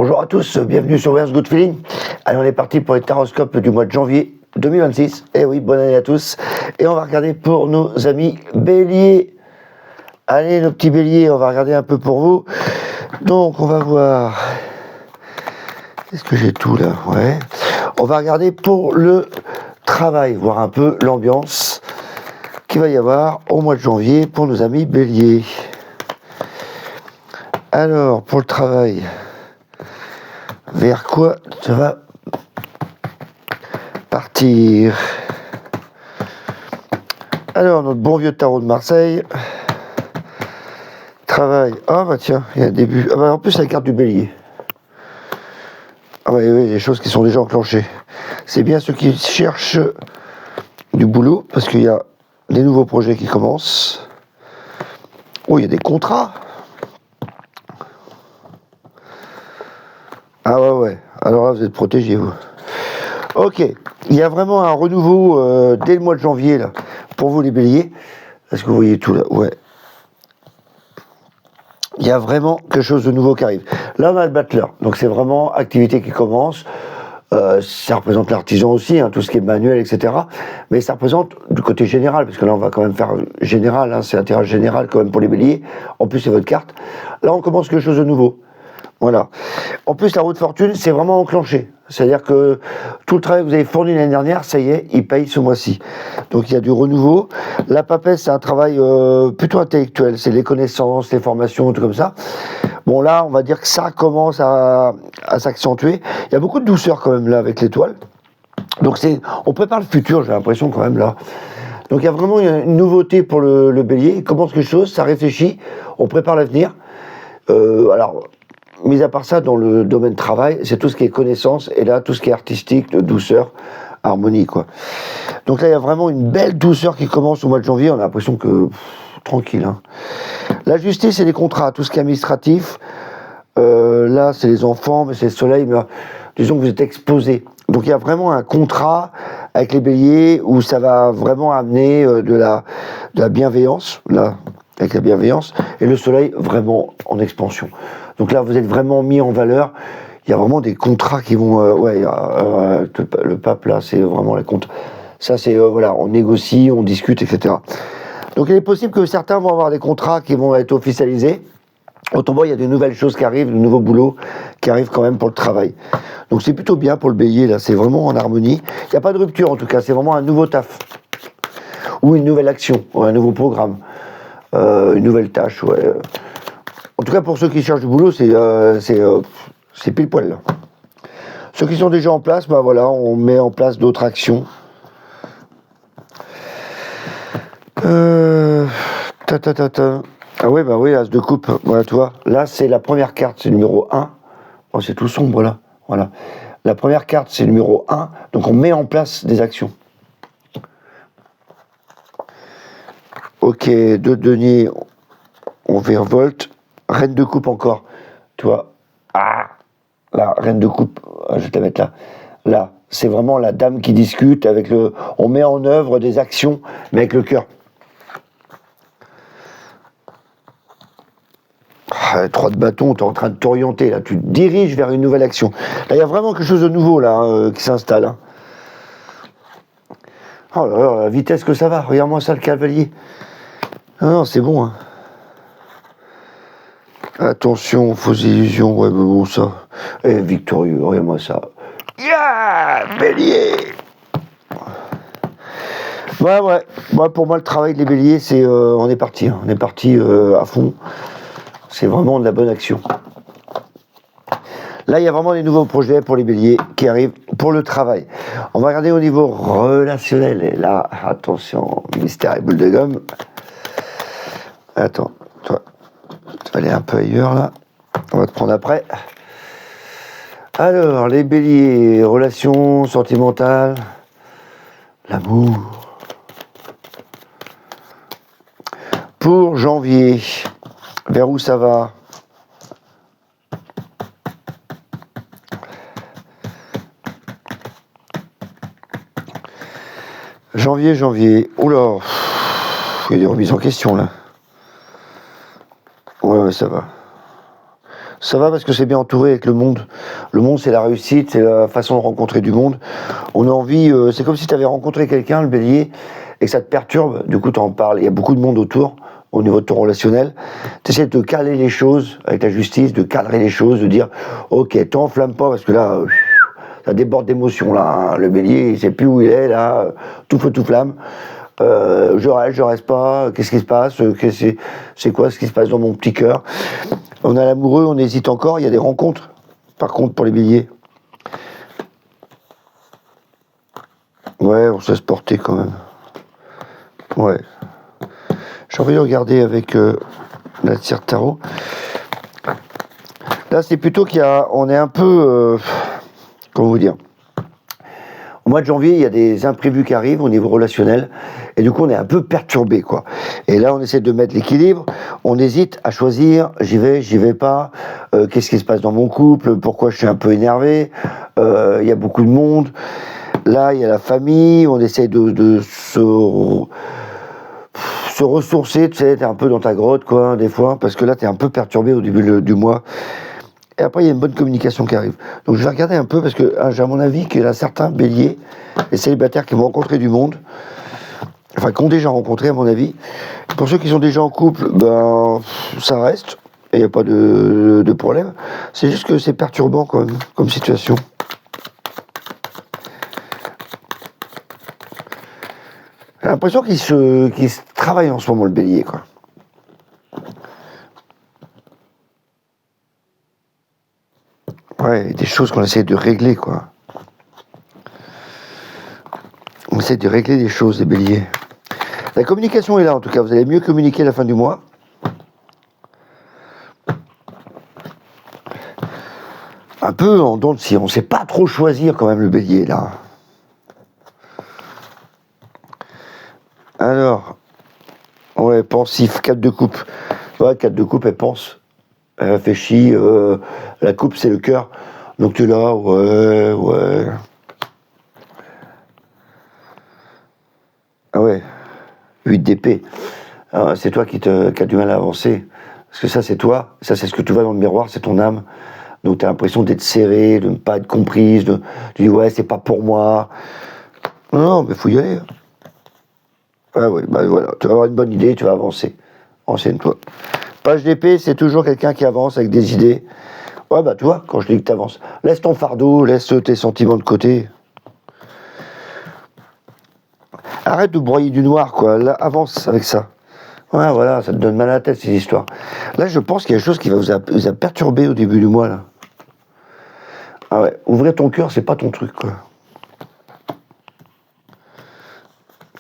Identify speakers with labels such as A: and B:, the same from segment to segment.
A: Bonjour à tous, bienvenue sur Where's Good Feeling. Allez, on est parti pour les taroscopes du mois de janvier 2026. Eh oui, bonne année à tous. Et on va regarder pour nos amis béliers. Allez, nos petits béliers, on va regarder un peu pour vous. Donc, on va voir... Est-ce que j'ai tout là? Ouais. On va regarder pour le travail, voir un peu l'ambiance qu'il va y avoir au mois de janvier pour nos amis béliers. Alors, pour le travail... Vers quoi ça va partir? Alors, notre bon vieux tarot de Marseille. Travail. Ah bah tiens, il y a un début. Ah bah en plus, c'est la carte du bélier. Ah bah oui, des choses qui sont déjà enclenchées. C'est bien ceux qui cherchent du boulot, parce qu'il y a des nouveaux projets qui commencent. Oh, il y a des contrats. Ah ouais. Alors là, vous êtes protégés, vous. Ok. Il y a vraiment un renouveau dès le mois de janvier, là, pour vous les béliers. Est-ce que vous voyez tout, là? Ouais. Il y a vraiment quelque chose de nouveau qui arrive. Là, on a le battleur. Donc, c'est vraiment activité qui commence. Ça représente l'artisan aussi, hein, tout ce qui est manuel, etc. Mais ça représente du côté général, parce que là, on va quand même faire général. Hein, c'est un tirage général quand même pour les béliers. En plus, c'est votre carte. Là, on commence quelque chose de nouveau. Voilà. En plus, la roue de fortune, c'est vraiment enclenché. C'est-à-dire que tout le travail que vous avez fourni l'année dernière, ça y est, il paye ce mois-ci. Donc il y a du renouveau. La papesse, c'est un travail plutôt intellectuel. C'est les connaissances, les formations, tout comme ça. Bon, là, on va dire que ça commence à s'accentuer. Il y a beaucoup de douceur quand même là avec l'étoile. Donc on prépare le futur, j'ai l'impression quand même là. Donc il y a vraiment une nouveauté pour le bélier. Il commence quelque chose, ça réfléchit, on prépare l'avenir. Alors... Mis à part ça, dans le domaine travail, c'est tout ce qui est connaissance, et là, tout ce qui est artistique, de douceur, harmonie, quoi. Donc là, il y a vraiment une belle douceur qui commence au mois de janvier, on a l'impression que... tranquille, hein. La justice et les contrats, tout ce qui est administratif, là, c'est les enfants, mais c'est le soleil, mais disons que vous êtes exposé. Donc il y a vraiment un contrat avec les béliers, où ça va vraiment amener de la bienveillance, là, avec la bienveillance, et le soleil vraiment en expansion. Donc là, vous êtes vraiment mis en valeur. Il y a vraiment des contrats qui vont... le pape, là, c'est vraiment les contrats. Ça, c'est... voilà, on négocie, on discute, etc. Donc il est possible que certains vont avoir des contrats qui vont être officialisés. Autrement, il y a de nouvelles choses qui arrivent, de nouveaux boulots qui arrivent quand même pour le travail. Donc c'est plutôt bien pour le bélier, là. C'est vraiment en harmonie. Il n'y a pas de rupture, en tout cas. C'est vraiment un nouveau taf. Ou une nouvelle action, ou un nouveau programme. Une nouvelle tâche, ouais. En tout cas, pour ceux qui cherchent du boulot, c'est pile poil, là. Ceux qui sont déjà en place, bah voilà, on met en place d'autres actions. Ah ouais, bah oui, as de coupe. Voilà, tu vois. Là, c'est la première carte, c'est numéro 1. Oh, c'est tout sombre, là. Voilà. La première carte, c'est numéro 1. Donc, on met en place des actions. Ok, 2 de denier, on virevolte. Reine de coupe encore, tu vois. Ah, la reine de coupe, je vais te la mettre là. Là, c'est vraiment la dame qui discute avec le... On met en œuvre des actions, mais avec le cœur. 3 de bâton, tu es en train de t'orienter, là. Tu te diriges vers une nouvelle action. Là, il y a vraiment quelque chose de nouveau, là, qui s'installe. Hein. Oh là là, la vitesse que ça va. Regarde-moi ça, le cavalier. Non, c'est bon, hein. Attention, fausses illusions, ouais, mais bon, ça. Eh, victorieux, regarde-moi ça. Yeah, bélier. Ouais. Moi, pour moi, le travail des béliers, c'est... on est parti, hein. On est parti à fond. C'est vraiment de la bonne action. Là, il y a vraiment des nouveaux projets pour les béliers qui arrivent pour le travail. On va regarder au niveau relationnel. Et là, attention, mystère et boule de gomme. Attends, toi... Tu vas aller un peu ailleurs, là. On va te prendre après. Alors, les béliers, relations sentimentales, l'amour. Pour janvier, vers où ça va? Janvier. Oula, il y a des remises en question, là. Ouais, ça va. Ça va parce que c'est bien entouré avec le monde. Le monde, c'est la réussite, c'est la façon de rencontrer du monde. On a envie, c'est comme si tu avais rencontré quelqu'un, le bélier, et que ça te perturbe. Du coup, tu en parles. Il y a beaucoup de monde autour, au niveau de ton relationnel. Tu essaies de caler les choses avec la justice, de cadrer les choses, de dire, ok, t'enflamme pas parce que là, ça déborde d'émotions là. Hein. Le bélier, il sait plus où il est là, tout feu, tout flamme. Je reste pas, qu'est-ce qui se passe, c'est quoi ce qui se passe dans mon petit cœur. On a l'amoureux, on hésite encore, il y a des rencontres, par contre, pour les béliers. Ouais, on se laisse porter quand même. Ouais. J'ai envie de regarder avec la tire tarot. Là, c'est plutôt on est un peu, comment vous dire, au mois de janvier, il y a des imprévus qui arrivent au niveau relationnel, et du coup, on est un peu perturbé, quoi. Et là, on essaie de mettre l'équilibre, on hésite à choisir, j'y vais pas, qu'est-ce qui se passe dans mon couple, pourquoi je suis un peu énervé, il y a beaucoup de monde, là, il y a la famille, on essaie de se ressourcer, tu sais, t'es un peu dans ta grotte, quoi, des fois, parce que là, t'es un peu perturbé au début du mois. Et après, il y a une bonne communication qui arrive. Donc, je vais regarder un peu, parce que j'ai à mon avis qu'il y a certains béliers, les célibataires qui vont rencontrer du monde, enfin, qui ont déjà rencontré, à mon avis. Pour ceux qui sont déjà en couple, ben, ça reste, et il n'y a pas de problème. C'est juste que c'est perturbant, quand même, comme situation. J'ai l'impression qu'il se travaille en ce moment, le bélier, quoi. Ouais, des choses qu'on essaie de régler, quoi. On essaie de régler des choses, les béliers. La communication est là, en tout cas. Vous allez mieux communiquer à la fin du mois. Un peu en dents de scie. On ne sait pas trop choisir, quand même, le bélier, là. Alors, ouais, pensif, 4 de coupe. Ouais, 4 de coupe, elle pense. Elle réfléchit. La coupe, c'est le cœur. Donc tu es là, ouais. Ah ouais, 8 d'épée. C'est toi qui as du mal à avancer. Parce que ça, c'est toi. Ça, c'est ce que tu vois dans le miroir, c'est ton âme. Donc tu as l'impression d'être serré, de ne pas être comprise. Tu dis, ouais, c'est pas pour moi. Non, mais faut y aller. Ah ouais, bah voilà. Tu vas avoir une bonne idée, tu vas avancer. Enseigne-toi. Page d'épée, c'est toujours quelqu'un qui avance avec des idées. Ouais, bah tu vois, quand je dis que tu avances, laisse ton fardeau, laisse tes sentiments de côté. Arrête de broyer du noir, quoi. Là, avance avec ça. Ouais, voilà, ça te donne mal à la tête, ces histoires. Là, je pense qu'il y a quelque chose qui va vous perturber au début du mois, là. Ah ouais, ouvrir ton cœur, c'est pas ton truc, quoi.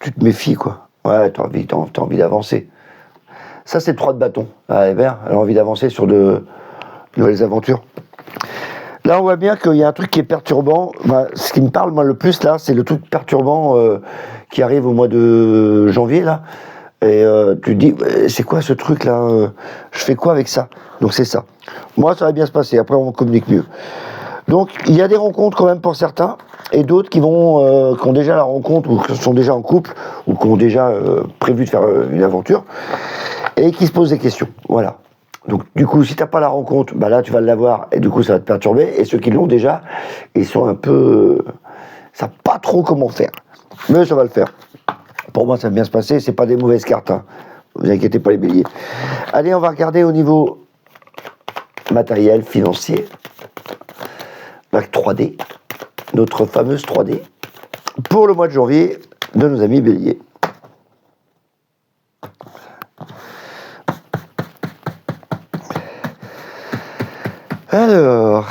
A: Tu te méfies, quoi. Ouais, t'as envie d'avancer. Ça, c'est le 3 de bâton. Ah, Hébert, elle a envie d'avancer sur de nouvelles aventures. Là, on voit bien qu'il y a un truc qui est perturbant. Bah, ce qui me parle, moi, le plus, là, c'est le truc perturbant qui arrive au mois de janvier, là. Et tu te dis, c'est quoi ce truc-là je fais quoi avec ça? Donc, c'est ça. Moi, ça va bien se passer. Après, on communique mieux. Donc, il y a des rencontres quand même pour certains. Et d'autres qui ont déjà la rencontre, ou qui sont déjà en couple, ou qui ont déjà prévu de faire une aventure, et qui se posent des questions. Voilà. Donc, du coup, si t'as pas la rencontre, bah là, tu vas l'avoir, et du coup, ça va te perturber. Et ceux qui l'ont déjà, ils sont un peu... savent pas trop comment faire. Mais ça va le faire. Pour moi, ça va bien se passer. C'est pas des mauvaises cartes. Hein. Vous inquiétez pas, les béliers. Allez, on va regarder au niveau matériel, financier. La 3D. Notre fameuse 3D. Pour le mois de janvier de nos amis béliers. Alors,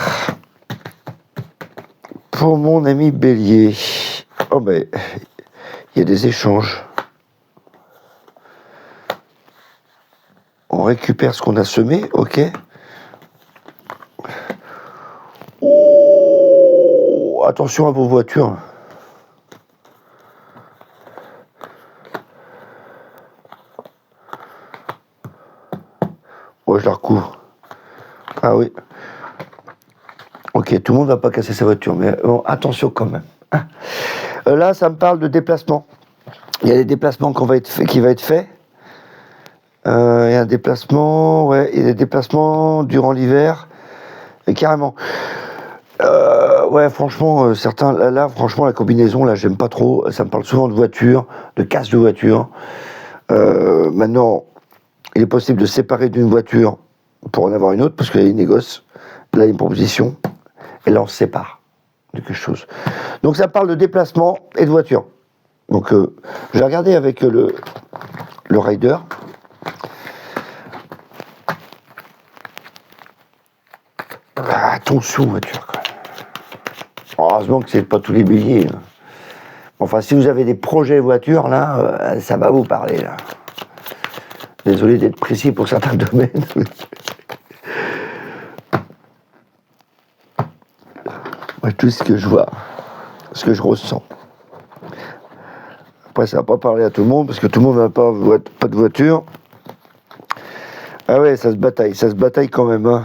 A: pour mon ami bélier, oh ben, il y a des échanges. On récupère ce qu'on a semé, ok. Oh, attention à vos voitures. Ouais, je la recouvre. Ah oui. Ok, tout le monde va pas casser sa voiture, mais bon, attention quand même. Là, ça me parle de déplacement. Il y a des déplacements qui va être fait. Il y a un déplacement, ouais, il y a des déplacements durant l'hiver. Et carrément. Ouais, franchement, certains, là, franchement, la combinaison, là, j'aime pas trop. Ça me parle souvent de voiture, de casse de voiture. Maintenant, il est possible de séparer d'une voiture pour en avoir une autre, parce qu'il y a une négoce. Là, il y a une proposition. Et là, on se sépare de quelque chose. Donc, ça parle de déplacement et de voiture. Donc, j'ai regardé avec le rider. Ah, attention, voiture, quand même. Heureusement que c'est pas tous les béliers. Enfin, si vous avez des projets voitures, là, ça va vous parler, là. Désolé d'être précis pour certains domaines. Moi, tout ce que je vois, ce que je ressens. Après, ça va pas parler à tout le monde, parce que tout le monde n'a pas de voiture. Ah ouais, ça se bataille quand même, hein.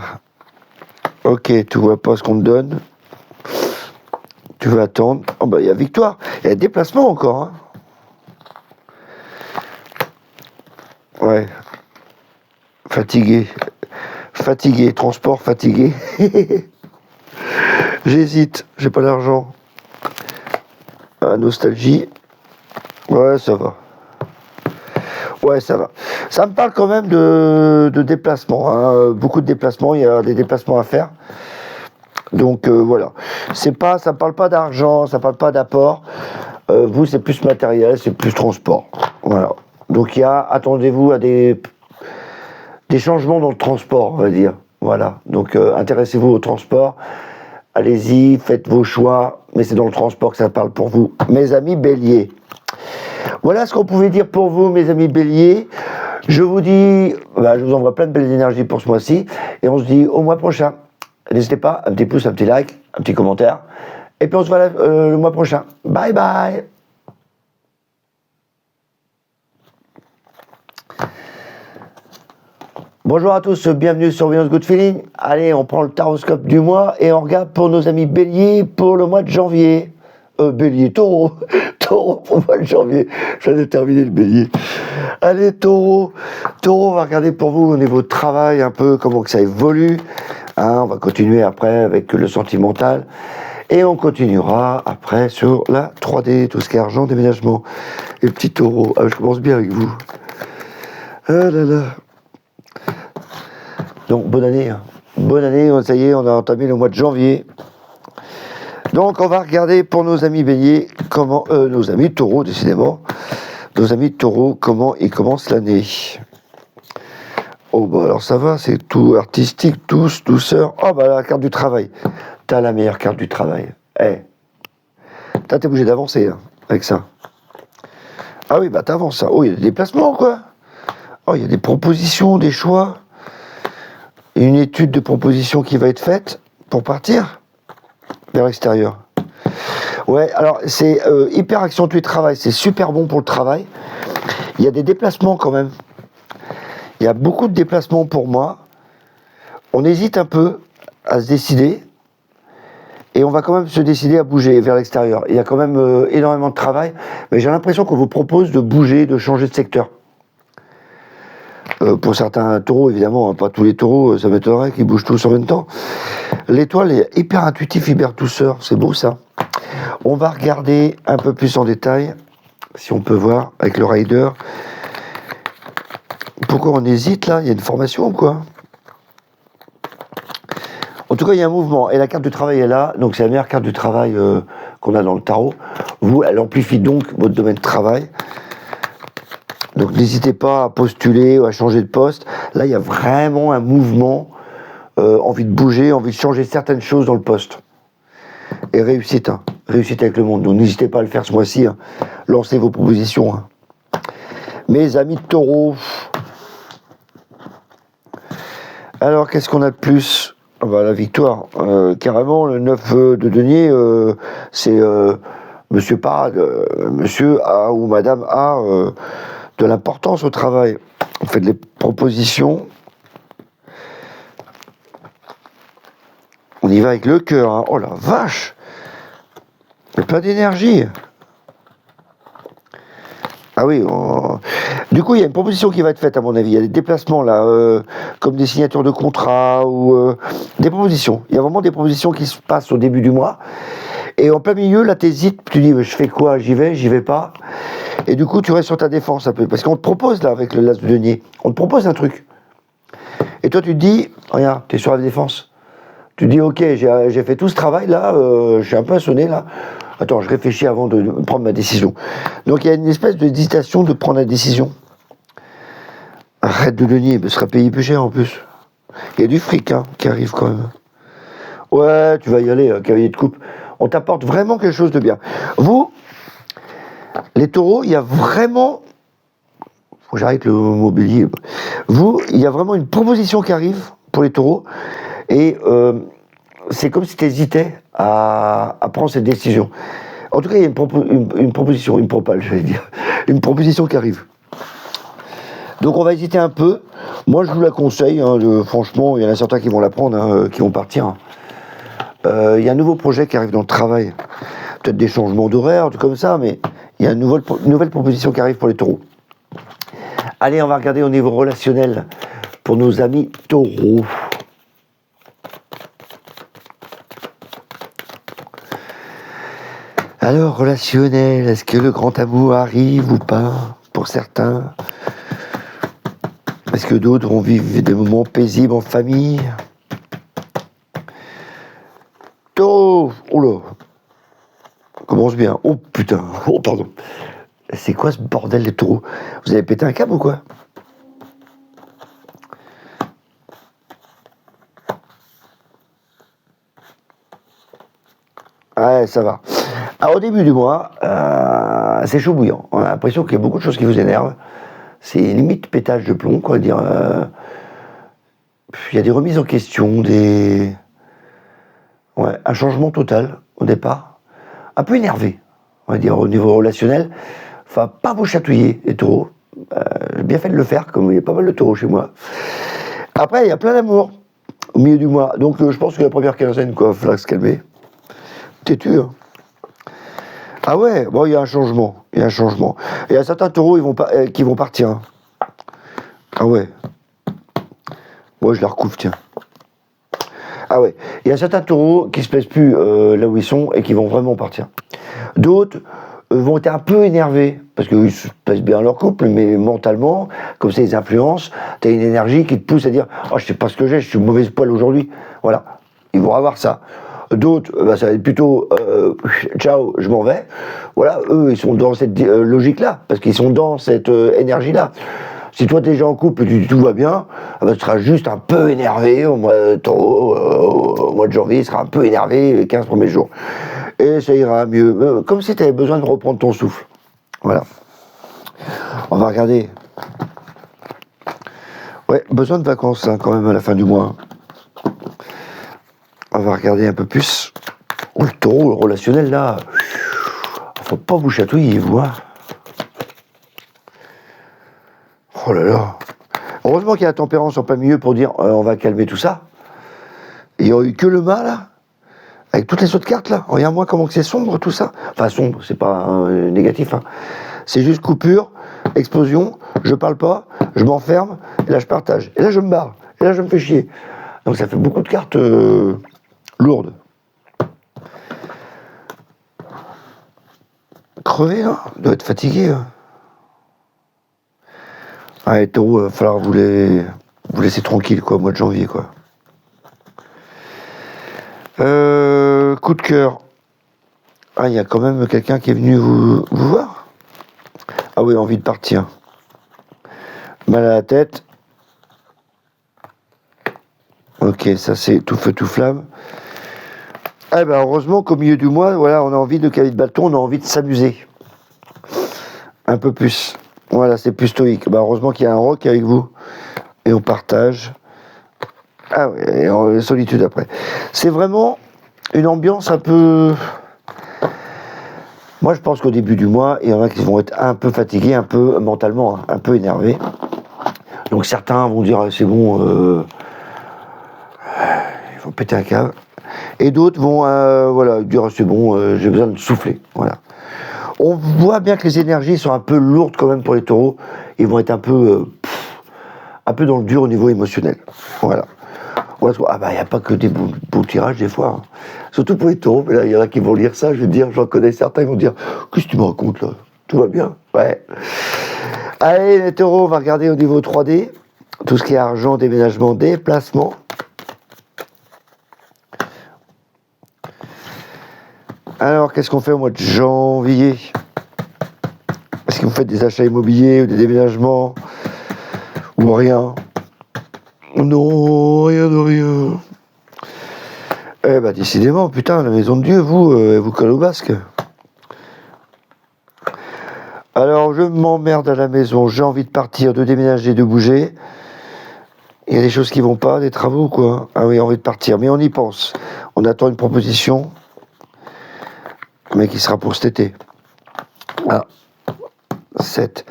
A: Ok, tu vois pas ce qu'on te donne. Tu veux attendre. Oh bah, il y a victoire. Il y a déplacement encore, hein. Ouais. Fatigué, transport fatigué. J'hésite, j'ai pas d'argent. Ah, nostalgie. Ouais, ça va. Ouais, ça va. Ça me parle quand même de déplacements, hein. Beaucoup de déplacements, il y a des déplacements à faire. Donc voilà. Ça me parle pas d'argent, ça parle pas d'apport. Vous, c'est plus matériel, c'est plus transport. Voilà. Donc attendez-vous à des changements dans le transport, on va dire. Voilà. Donc intéressez-vous au transport. Allez-y, faites vos choix, mais c'est dans le transport que ça parle pour vous. Mes amis béliers. Voilà ce qu'on pouvait dire pour vous, mes amis béliers. Je vous dis, je vous envoie plein de belles énergies pour ce mois-ci, et on se dit au mois prochain. N'hésitez pas, un petit pouce, un petit like, un petit commentaire, et puis on se voit le mois prochain. Bye bye. Bonjour à tous, bienvenue sur Venus Good Feeling. Allez, on prend le taroscope du mois et on regarde pour nos amis béliers pour le mois de janvier. Bélier, taureau. Taureau pour le mois de janvier. Je viens de terminer le bélier. Allez, taureau. Taureau, on va regarder pour vous au niveau de travail un peu comment que ça évolue. Hein, on va continuer après avec le sentimental. Et on continuera après sur la 3D, tout ce qui est argent, déménagement. Et le petit taureau. Ah, je commence bien avec vous. Ah là là. Donc, bonne année. Hein. Bonne année, ça y est, on a entamé le mois de janvier. Donc, on va regarder pour nos amis béliers, nos amis taureaux, décidément, nos amis taureaux, comment ils commencent l'année. Oh, bah alors ça va, c'est tout artistique, tous, douceur. Oh, bah la carte du travail. T'as la meilleure carte du travail. T'es obligé d'avancer hein, avec ça. Ah oui, bah t'avances. Oh, il y a des déplacements, quoi. Oh, il y a des propositions, des choix. Une étude de proposition qui va être faite pour partir vers l'extérieur. Ouais, alors c'est hyper accentué travail, c'est super bon pour le travail. Il y a des déplacements quand même. Il y a beaucoup de déplacements pour moi. On hésite un peu à se décider. Et on va quand même se décider à bouger vers l'extérieur. Il y a quand même énormément de travail. Mais j'ai l'impression qu'on vous propose de bouger, de changer de secteur. Pour certains taureaux, évidemment, hein, pas tous les taureaux, ça m'étonnerait qu'ils bougent tous en même temps. L'étoile est hyper intuitif, hyper douceur, c'est beau ça. On va regarder un peu plus en détail, si on peut voir, avec le rider. Pourquoi on hésite là? Il y a une formation ou quoi? En tout cas, il y a un mouvement, et la carte du travail est là, donc c'est la meilleure carte du travail qu'on a dans le tarot. Vous, elle amplifie donc votre domaine de travail. Donc n'hésitez pas à postuler ou à changer de poste. Là, il y a vraiment un mouvement, envie de bouger, envie de changer certaines choses dans le poste. Et réussite, hein. Réussite avec le monde. Donc n'hésitez pas à le faire ce mois-ci. Hein. Lancez vos propositions. Hein. Mes amis de taureau. Alors, qu'est-ce qu'on a de plus? La victoire. Carrément, le 9 de denier, c'est Monsieur Parade. Monsieur A ou Madame A... de l'importance au travail. On fait des propositions. On y va avec le cœur. Hein. Oh la vache! Il y a plein d'énergie. Ah oui, du coup, il y a une proposition qui va être faite, à mon avis. Il y a des déplacements, là, comme des signatures de contrats ou des propositions. Il y a vraiment des propositions qui se passent au début du mois. Et en plein milieu, là, t'hésites, tu dis, je fais quoi? J'y vais pas. Et du coup, tu restes sur ta défense un peu. Parce qu'on te propose, là, avec le las de denier, on te propose un truc. Et toi, tu te dis, regarde, t'es sur la défense. Tu te dis, ok, j'ai fait tout ce travail, là, je suis un peu assommé, là. Attends, je réfléchis avant de prendre ma décision. Donc il y a une espèce d'hésitation de prendre la décision. Arrête de denier, ce sera payé plus cher en plus. Il y a du fric qui arrive quand même. Ouais, tu vas y aller, cavalier de coupe. On t'apporte vraiment quelque chose de bien. Vous, les taureaux, il y a vraiment... Faut que j'arrête le mobilier. Vous, il y a vraiment une proposition qui arrive pour les taureaux. Et c'est comme si tu hésitais à prendre cette décision. En tout cas, il y a une proposition, une propale, j'allais dire. Une proposition qui arrive. Donc on va hésiter un peu. Moi, je vous la conseille. Franchement, il y en a certains qui vont la prendre, qui vont partir. Il y a un nouveau projet qui arrive dans le travail. Peut-être des changements d'horaire, tout comme ça, mais il y a une nouvelle proposition qui arrive pour les taureaux. Allez, on va regarder au niveau relationnel pour nos amis taureaux. Alors, relationnel, est-ce que le grand amour arrive ou pas pour certains? Est-ce que d'autres vont vivre des moments paisibles en famille? Taureau, oh là, commence bien. Oh putain, oh pardon. C'est quoi ce bordel des taureaux? Vous avez pété un câble ou quoi? Ouais, ça va. Alors, au début du mois, c'est chaud bouillant. On a l'impression qu'il y a beaucoup de choses qui vous énervent. C'est limite pétage de plomb, quoi. Dire, il y a des remises en question, un changement total au départ. Un peu énervé, on va dire, au niveau relationnel. Enfin, pas vous chatouiller, les taureaux. J'ai bien fait de le faire, comme il y a pas mal de taureaux chez moi. Après, il y a plein d'amour au milieu du mois. Donc, je pense que la première quinzaine, quoi, il faudra se calmer. Têtu, hein. Ah ouais, bon, il y a un changement. Il y a un changement. Il y a certains taureaux qui vont partir. Hein. Ah ouais. Moi, je la recouvre, tiens. Ah ouais. Il y a certains taureaux qui se plaisent plus là où ils sont et qui vont vraiment partir. D'autres vont être un peu énervés parce qu'ils se plaisent bien leur couple, mais mentalement, comme c'est les influences, tu as une énergie qui te pousse à dire « Oh, je sais pas ce que j'ai, je suis mauvaise poil aujourd'hui. » Voilà. Ils vont avoir ça. D'autres, ça va être plutôt ciao, je m'en vais. Voilà, eux, ils sont dans cette logique-là, parce qu'ils sont dans cette énergie-là. Si toi, t'es déjà en couple, tout va bien, tu seras juste un peu énervé au mois de janvier, il sera un peu énervé les 15 premiers jours. Et ça ira mieux. Comme si tu avais besoin de reprendre ton souffle. Voilà. On va regarder. Ouais, besoin de vacances, quand même, à la fin du mois. On va regarder un peu plus. Oh, le taureau, le relationnel, là. Faut pas vous chatouiller, vous, hein. Oh là là. Heureusement qu'il y a la tempérance en plein milieu pour dire on va calmer tout ça. Il n'y aurait eu que le mât, là. Avec toutes les autres cartes, là. Regarde-moi comment c'est sombre, tout ça. Enfin, sombre, c'est pas négatif, hein. C'est juste coupure, explosion, je parle pas, je m'enferme, et là, je partage. Et là, je me barre. Et là, je me fais chier. Donc, ça fait beaucoup de cartes lourdes. Crevé, là. Doit être fatigué, là. Ah, les taureaux, il va falloir vous laisser tranquille, quoi, au mois de janvier, quoi. Coup de cœur. Ah, il y a quand même quelqu'un qui est venu vous voir. Ah oui, envie de partir. Mal à la tête. Ok, ça c'est tout feu, tout flamme. Ah ben heureusement qu'au milieu du mois, voilà, on a envie de caler de bâton, on a envie de s'amuser. Un peu plus. Voilà, c'est plus stoïque. Ben heureusement qu'il y a un rock avec vous. Et on partage. Ah oui, et en solitude après. C'est vraiment une ambiance un peu... Moi, je pense qu'au début du mois, il y en a qui vont être un peu fatigués, un peu mentalement, un peu énervés. Donc certains vont dire c'est bon, il faut péter un câble. Et d'autres vont voilà, dire c'est bon, j'ai besoin de souffler. Voilà. On voit bien que les énergies sont un peu lourdes quand même pour les taureaux. Ils vont être un peu dans le dur au niveau émotionnel. Voilà. Ah bah, il n'y a pas que des beaux tirages des fois. Hein. Surtout pour les taureaux. Mais là, il y en a qui vont lire ça. Je veux dire, j'en connais certains, ils vont dire, qu'est-ce que tu me racontes là? Tout va bien? Ouais. Allez, les taureaux, on va regarder au niveau 3D. Tout ce qui est argent, déménagement, déplacement. Alors, qu'est-ce qu'on fait au mois de janvier? Est-ce que vous faites des achats immobiliers ou des déménagements? Ou rien? Non, rien de rien. Eh ben, décidément, putain, la maison de Dieu, vous colle au basque. Alors, je m'emmerde à la maison, j'ai envie de partir, de déménager, de bouger. Il y a des choses qui vont pas, des travaux, quoi. Ah oui, envie de partir, mais on y pense. On attend une proposition, mais qui sera pour cet été. Ah, 7.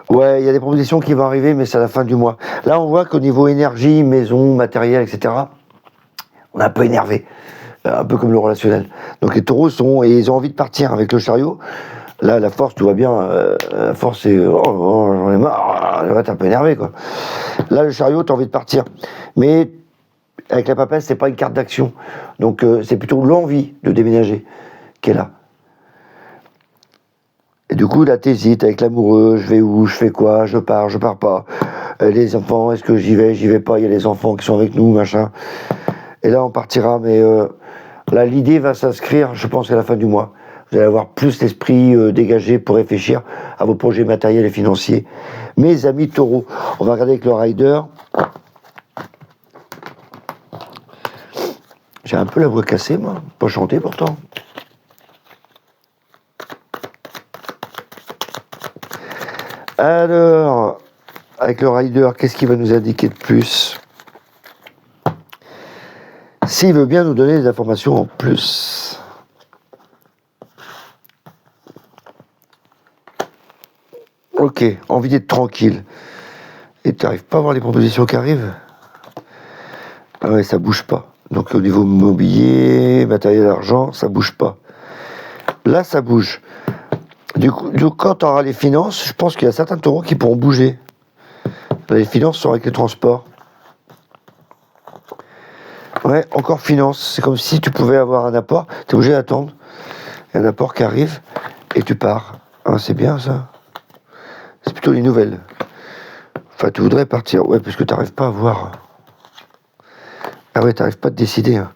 A: Ouais, il y a des propositions qui vont arriver, mais c'est à la fin du mois. Là, on voit qu'au niveau énergie, maison, matériel, etc., on est un peu énervé. Un peu comme le relationnel. Donc les taureaux ils ont envie de partir avec le chariot. Là, la force, tout va bien. La force, c'est j'en ai marre. Là, t'es un peu énervé, quoi. Là, le chariot, t'as envie de partir. Mais avec la papesse, c'est pas une carte d'action. Donc, c'est plutôt l'envie de déménager qui est là. Et du coup, là, t'hésites avec l'amoureux. Je vais où? Je fais quoi? Je pars pas. Les enfants, est-ce que j'y vais pas? Il y a les enfants qui sont avec nous, machin. Et là, on partira, mais là, l'idée va s'inscrire, je pense, à la fin du mois. Vous allez avoir plus l'esprit dégagé pour réfléchir à vos projets matériels et financiers. Mes amis taureaux, on va regarder avec le rider. J'ai un peu la voix cassée, moi. Pas chanter, pourtant. Alors, avec le rider, qu'est-ce qu'il va nous indiquer de plus? S'il veut bien nous donner des informations en plus. Ok, envie d'être tranquille. Et tu n'arrives pas à voir les propositions qui arrivent? Ah ouais, ça bouge pas. Donc au niveau mobilier, matériel, argent, ça bouge pas. Là, ça bouge. Du coup, quand tu auras les finances, je pense qu'il y a certains taureaux qui pourront bouger. Là, les finances sont avec les transports. Ouais, encore finance. C'est comme si tu pouvais avoir un apport. Tu es obligé d'attendre. Il y a un apport qui arrive et tu pars. Ah, c'est bien ça. C'est plutôt les nouvelles. Enfin, tu voudrais partir. Ouais, parce que tu n'arrives pas à voir. Ah ouais, tu n'arrives pas à te décider. Hein.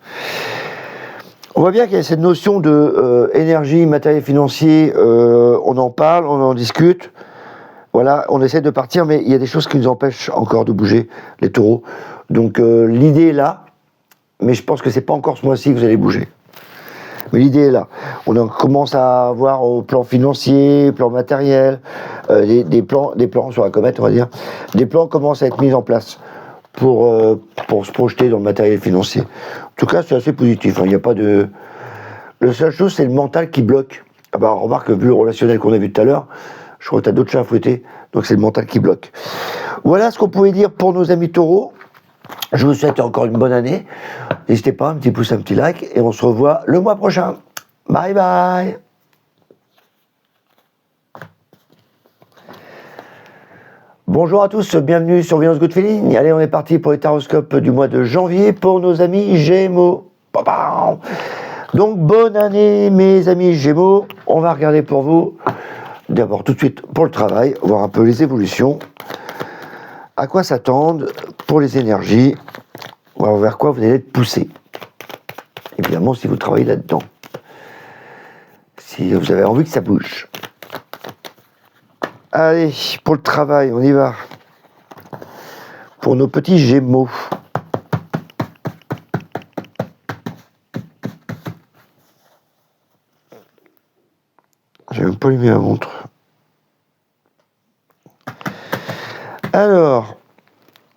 A: On voit bien qu'il y a cette notion de énergie, matériel financier. On en parle, on en discute. Voilà, on essaie de partir, mais il y a des choses qui nous empêchent encore de bouger, les taureaux. Donc l'idée est là, mais je pense que c'est pas encore ce mois-ci que vous allez bouger. Mais l'idée est là. On commence à avoir au plan financier, plan matériel, des plans sur la comète, on va dire. Des plans commencent à être mis en place pour se projeter dans le matériel financier. En tout cas, c'est assez positif. Hein. Il n'y a pas de... La seule chose, c'est le mental qui bloque. Ah bah, remarque, vu le relationnel qu'on a vu tout à l'heure, je crois que tu as d'autres chats à fouetter, donc c'est le mental qui bloque. Voilà ce qu'on pouvait dire pour nos amis taureaux. Je vous souhaite encore une bonne année. N'hésitez pas, un petit pouce, un petit like, et on se revoit le mois prochain. Bye bye. Bonjour à tous, bienvenue sur Venus Good Feeling. Allez, on est parti pour les taroscopes du mois de janvier pour nos amis Gémeaux. Donc, bonne année, mes amis Gémeaux. On va regarder pour vous, d'abord tout de suite pour le travail, voir un peu les évolutions. À quoi s'attendre pour les énergies, voir vers quoi vous allez être poussé. Évidemment, si vous travaillez là-dedans. Si vous avez envie que ça bouge. Allez, pour le travail, on y va. Pour nos petits Gémeaux. J'ai même pas allumé la montre. Alors,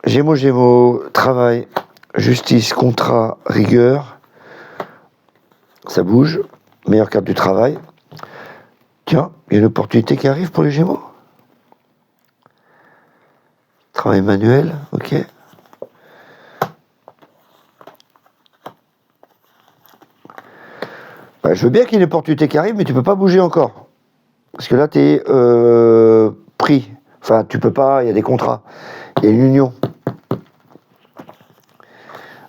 A: Gémeaux, travail, justice, contrat, rigueur. Ça bouge. Meilleure carte du travail. Tiens, il y a une opportunité qui arrive pour les Gémeaux. Travail manuel, ok. Bah, je veux bien qu'il y ait une opportunité qui arrive, mais tu peux pas bouger encore. Parce que là, tu es pris. Enfin, tu peux pas, il y a des contrats. Il y a une union.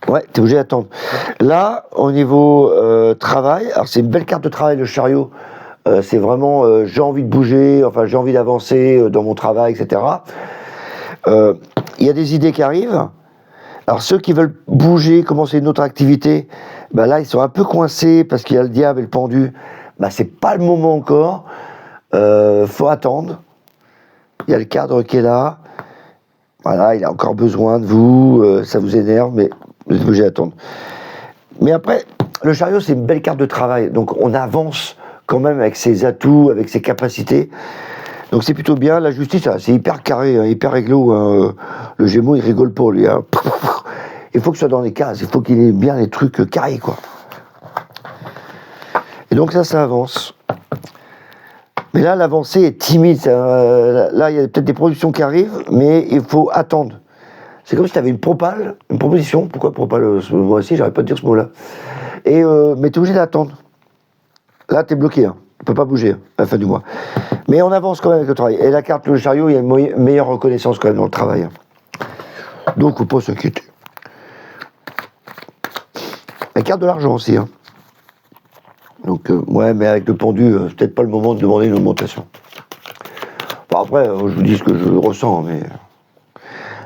A: Ouais, tu es obligé d'attendre. Là, au niveau travail, alors c'est une belle carte de travail, le chariot. C'est vraiment, j'ai envie de bouger, enfin, j'ai envie d'avancer dans mon travail, etc. Il y a des idées qui arrivent. Alors, ceux qui veulent bouger, commencer une autre activité, ben là, ils sont un peu coincés parce qu'il y a le diable et le pendu. Ben, c'est pas le moment encore. Faut attendre. Il y a le cadre qui est là. Voilà, il a encore besoin de vous. Ça vous énerve, mais vous êtes obligé d'attendre. Mais après, le chariot, c'est une belle carte de travail. Donc, on avance quand même avec ses atouts, avec ses capacités. Donc, c'est plutôt bien. La justice, c'est hyper carré, hein, hyper réglo. Hein. Le Gémeaux, il rigole pas, lui. Hein. Il faut que ce soit dans les cases. Il faut qu'il ait bien les trucs carrés, quoi. Et donc, ça avance. Mais là, l'avancée est timide. Là, il y a peut-être des productions qui arrivent, mais il faut attendre. C'est comme si tu avais une proposition. Pourquoi propale moi aussi, j'arrive pas de dire ce mot-là. Mais tu es obligé d'attendre. Là, tu es bloqué. Hein. Tu peux pas bouger à la fin du mois. Mais on avance quand même avec le travail. Et la carte, le chariot, il y a une meilleure reconnaissance quand même dans le travail. Donc, faut pas s'inquiéter. La carte de l'argent aussi. Hein. Donc, ouais, mais avec le pendu, c'est peut-être pas le moment de demander une augmentation. Bon, après, je vous dis ce que je ressens, mais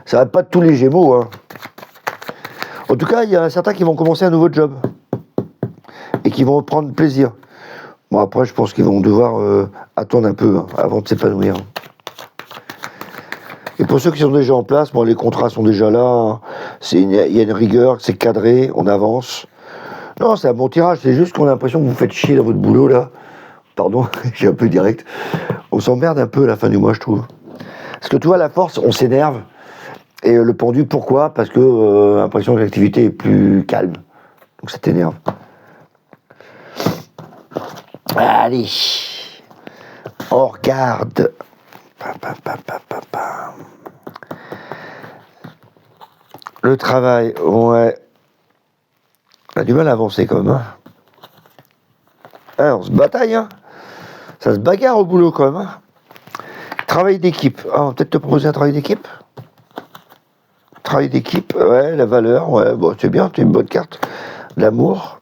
A: ça va pas de tous les Gémeaux. Hein. En tout cas, il y en a certains qui vont commencer un nouveau job et qui vont prendre plaisir. Bon, après, je pense qu'ils vont devoir attendre un peu hein, avant de s'épanouir. Et pour ceux qui sont déjà en place, bon, les contrats sont déjà là. Hein. Il y a une rigueur, c'est cadré, on avance. Non, c'est un bon tirage, c'est juste qu'on a l'impression que vous faites chier dans votre boulot, là. Pardon, j'ai un peu direct. On s'emmerde un peu à la fin du mois, je trouve. Parce que tu vois, la force, on s'énerve. Et le pendu, pourquoi ? Parce que l'impression que l'activité est plus calme. Donc ça t'énerve. Allez. On regarde. Le travail, ouais. On a du mal à avancer quand même. Hein. Ah, on se bataille, hein. Ça se bagarre au boulot quand même. Hein. Travail d'équipe. Ah, on va peut-être te proposer un travail d'équipe. Travail d'équipe, ouais, la valeur, ouais, bon, c'est bien, c'est une bonne carte. L'amour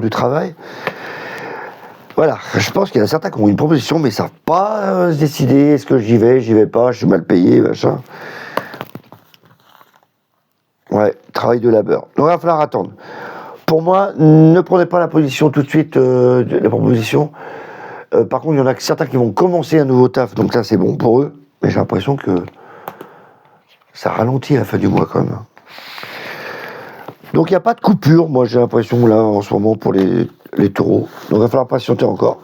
A: du travail. Voilà, je pense qu'il y en a certains qui ont une proposition, mais ils ne savent pas se décider. Est-ce que j'y vais pas, je suis mal payé, machin. Ouais, travail de labeur. Donc il va falloir attendre. Pour moi, ne prenez pas la position tout de suite, la proposition. Par contre, il y en a certains qui vont commencer un nouveau taf, donc ça c'est bon pour eux. Mais j'ai l'impression que ça ralentit à la fin du mois quand même. Donc il n'y a pas de coupure, moi j'ai l'impression là en ce moment pour les taureaux. Donc il va falloir patienter encore.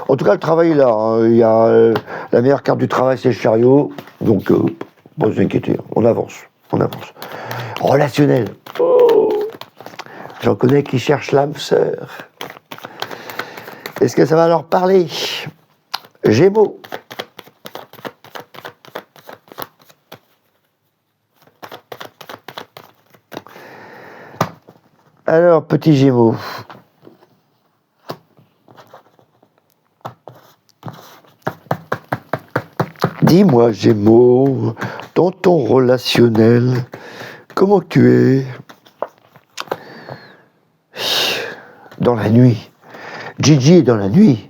A: En tout cas, le travail est là. Hein. Il y a la meilleure carte du travail, c'est le chariot. Donc, pas vous inquiéter, on avance. Relationnel. Oh, j'en connais qui cherchent l'âme sœur. Est-ce que ça va leur parler ? Gémeaux. Alors, petit Gémeaux. Dis-moi, Gémeaux, dans ton relationnel, comment tu es ? Dans la nuit. Gigi est dans la nuit.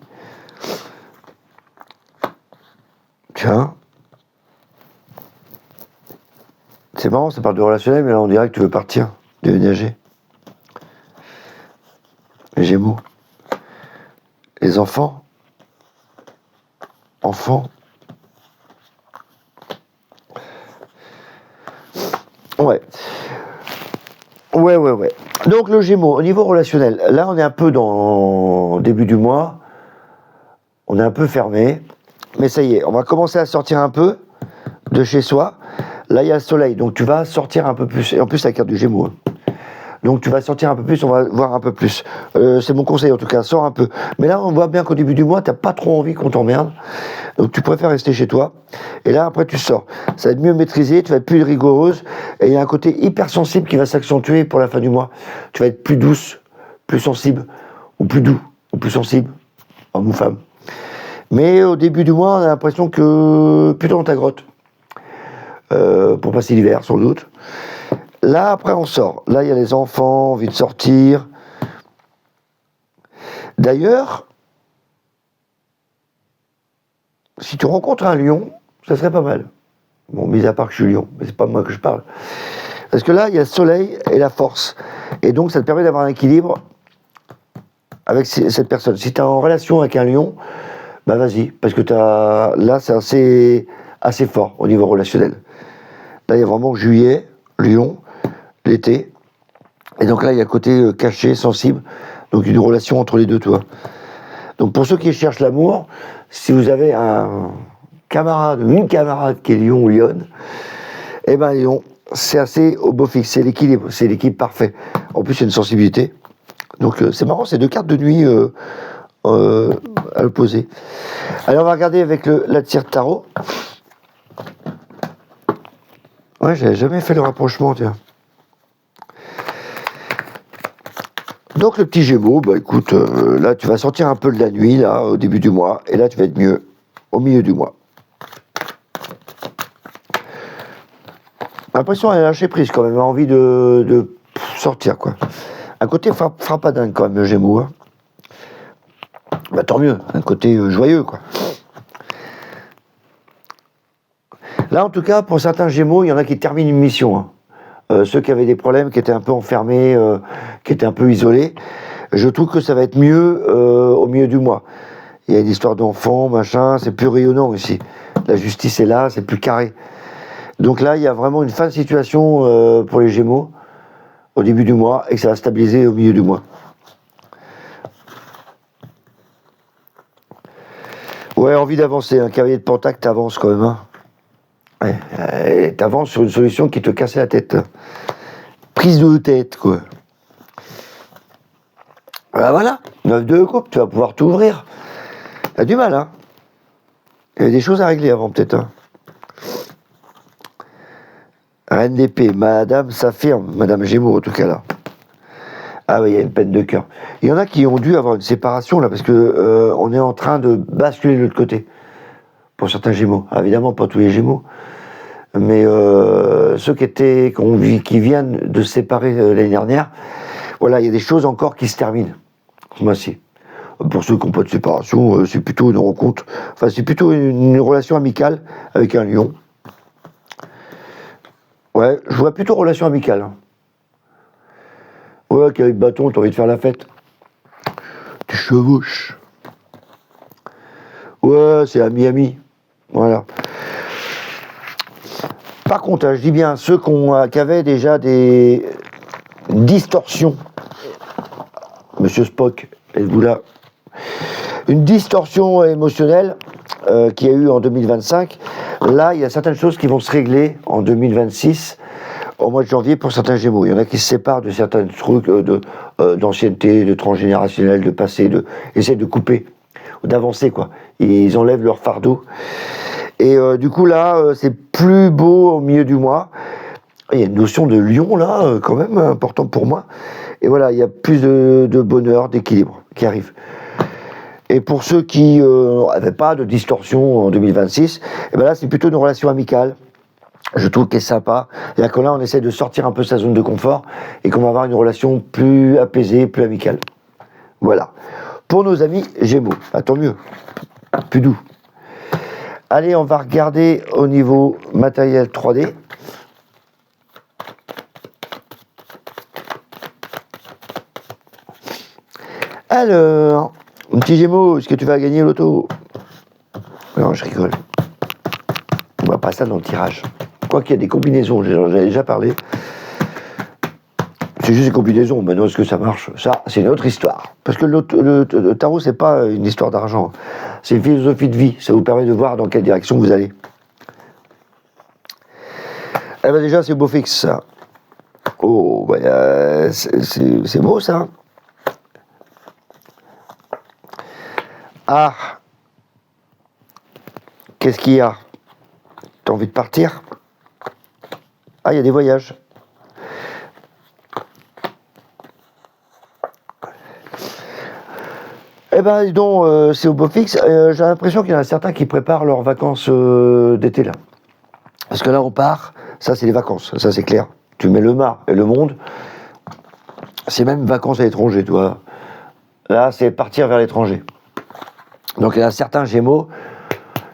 A: Tiens. C'est marrant, ça parle de relationnel, mais là on dirait que tu veux partir, déménager. Les Gémeaux. Les enfants. Enfants. Ouais. Donc le Gémeaux, au niveau relationnel, là on est un peu dans début du mois, on est un peu fermé, mais ça y est, on va commencer à sortir un peu de chez soi. Là il y a le soleil, donc tu vas sortir un peu plus, et en plus la carte du Gémeaux. Hein. Donc tu vas sortir un peu plus, on va voir un peu plus. C'est mon conseil en tout cas, sors un peu. Mais là on voit bien qu'au début du mois, t'as pas trop envie qu'on t'emmerde. Donc tu préfères rester chez toi. Et là après tu sors. Ça va être mieux maîtrisé, tu vas être plus rigoureuse. Et il y a un côté hypersensible qui va s'accentuer pour la fin du mois. Tu vas être plus douce, plus sensible, ou plus doux, ou plus sensible, homme ou femme. Mais au début du mois, on a l'impression que plutôt dans ta grotte. Pour passer l'hiver, sans doute. Là, après, on sort. Là, il y a les enfants, envie de sortir. D'ailleurs, si tu rencontres un lion, ça serait pas mal. Bon, mis à part que je suis lion, mais c'est pas moi que je parle. Parce que là, il y a le soleil et la force. Et donc, ça te permet d'avoir un équilibre avec cette personne. Si tu es en relation avec un lion, bah vas-y, parce que là, c'est assez fort au niveau relationnel. Là, il y a vraiment juillet, lion, l'été. Et donc là, il y a le côté caché, sensible. Donc une relation entre les deux, tu vois. Donc pour ceux qui cherchent l'amour, si vous avez un camarade ou une camarade qui est lion ou lionne, eh ben lion, c'est assez au beau fixe, c'est l'équilibre parfait. En plus, il y a une sensibilité. Donc c'est marrant, c'est 2 cartes de nuit à l'opposé. Alors on va regarder avec la tire de tarot. Ouais, j'avais jamais fait le rapprochement, tiens. Donc le petit Gémeaux, bah écoute, là tu vas sortir un peu de la nuit, là, au début du mois, et là tu vas être mieux au milieu du mois. L'impression elle a lâché prise quand même, elle a envie de sortir, quoi. Un côté frappadingue quand même, le Gémeaux. Hein. Bah tant mieux, un côté joyeux, quoi. Là en tout cas, pour certains Gémeaux, il y en a qui terminent une mission. Hein. Ceux qui avaient des problèmes, qui étaient un peu enfermés, qui étaient un peu isolés, je trouve que ça va être mieux au milieu du mois. Il y a une histoire d'enfants, machin, c'est plus rayonnant aussi. La justice est là, c'est plus carré. Donc là, il y a vraiment une fin de situation pour les Gémeaux au début du mois et que ça va stabiliser au milieu du mois. Ouais, envie d'avancer. Un cavalier de Pentacle, t'avances quand même. Hein. Ouais, t'avances sur une solution qui te casse la tête. Prise de tête, quoi. Ben voilà, 9 de coupe, tu vas pouvoir t'ouvrir. T'as du mal, hein. Il y a des choses à régler avant, peut-être. Hein. Reine d'épée, Madame s'affirme, Madame Gémeaux, en tout cas, là. Ah oui, il y a une peine de cœur. Il y en a qui ont dû avoir une séparation, là, parce que on est en train de basculer de l'autre côté. Pour certains Gémeaux. Ah, évidemment, pas tous les Gémeaux. Mais ceux qui viennent de se séparer l'année dernière, voilà, il y a des choses encore qui se terminent. Ce mois-ci. Pour ceux qui n'ont pas de séparation, c'est plutôt une rencontre, enfin c'est plutôt une relation amicale avec un lion. Ouais, je vois plutôt relation amicale. Hein. Ouais, qu'avec bâton, t'as envie de faire la fête. Tu chevauches. Ouais, c'est ami-ami. Voilà. Par contre, je dis bien, ceux qui avaient déjà des distorsions, Monsieur Spock, êtes-vous là? Une distorsion émotionnelle qu'il y a eu en 2025. Là, il y a certaines choses qui vont se régler en 2026, au mois de janvier, pour certains Gémeaux. Il y en a qui se séparent de certains trucs d'ancienneté, de transgénérationnel, de passé, essaient de couper, d'avancer, quoi. Ils enlèvent leur fardeau. Et du coup, là, c'est plus beau au milieu du mois. Il y a une notion de lion, là, quand même important pour moi. Et voilà, il y a plus de bonheur, d'équilibre qui arrive. Et pour ceux qui n'avaient pas de distorsion en 2026, et ben là, c'est plutôt une relation amicale. Je trouve qu'elle est sympa. C'est-à-dire que là, on essaie de sortir un peu de sa zone de confort et qu'on va avoir une relation plus apaisée, plus amicale. Voilà. Pour nos amis Gémeaux, bah, tant mieux. Plus doux. Allez, on va regarder au niveau matériel 3D. Alors, mon petit Gémeaux, est-ce que tu vas gagner l'auto? Non, je rigole. On voit pas ça dans le tirage. Quoi qu'il y a des combinaisons, j'en ai déjà parlé. C'est juste des combinaisons. Maintenant, est-ce que ça marche? Ça, c'est une autre histoire. Parce que le tarot, c'est pas une histoire d'argent. C'est une philosophie de vie. Ça vous permet de voir dans quelle direction vous allez. Eh ben déjà, c'est beau fixe, ça. Oh, bah, c'est beau, ça. Ah. Qu'est-ce qu'il y a? T'as envie de partir? Ah, il y a des voyages. Eh ben, dis donc, c'est au beau fixe. J'ai l'impression qu'il y en a certains qui préparent leurs vacances d'été, là. Parce que là, on part, ça, c'est les vacances, ça, c'est clair. Tu mets le mât et le monde, c'est même vacances à l'étranger, tu vois. Là, c'est partir vers l'étranger. Donc, il y en a certains Gémeaux,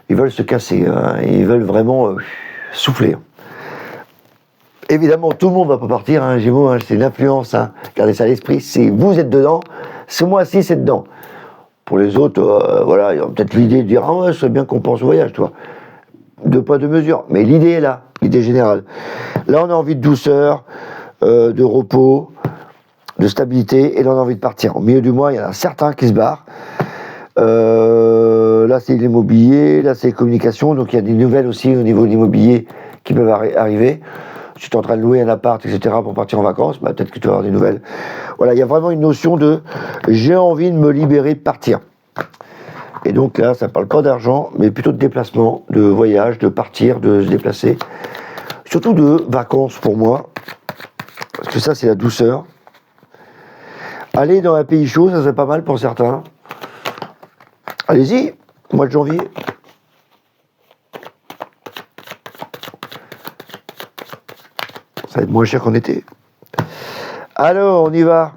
A: ils veulent se casser, hein, ils veulent vraiment souffler. Évidemment, tout le monde ne va pas partir, hein, Gémeaux, hein, c'est une influence, hein. Gardez ça à l'esprit, si vous êtes dedans, ce mois-ci, c'est dedans. Pour les autres, voilà, ils ont peut-être l'idée de dire « Ah ouais, c'est bien qu'on pense au voyage, toi ». Deux poids, deux mesures, mais l'idée est là, l'idée générale. Là, on a envie de douceur, de repos, de stabilité, et là, on a envie de partir. Au milieu du mois, il y en a certains qui se barrent. Là, c'est l'immobilier, là, c'est les communications, donc il y a des nouvelles aussi au niveau de l'immobilier qui peuvent arriver. Si tu es en train de louer un appart, etc., pour partir en vacances, bah, peut-être que tu vas avoir des nouvelles. Voilà, il y a vraiment une notion de « j'ai envie de me libérer, de partir ». Et donc là, ça ne parle pas d'argent, mais plutôt de déplacement, de voyage, de partir, de se déplacer. Surtout de vacances pour moi, parce que ça, c'est la douceur. Aller dans un pays chaud, ça serait pas mal pour certains. Allez-y, mois de janvier. Ça va être moins cher qu'en été. Alors, on y va.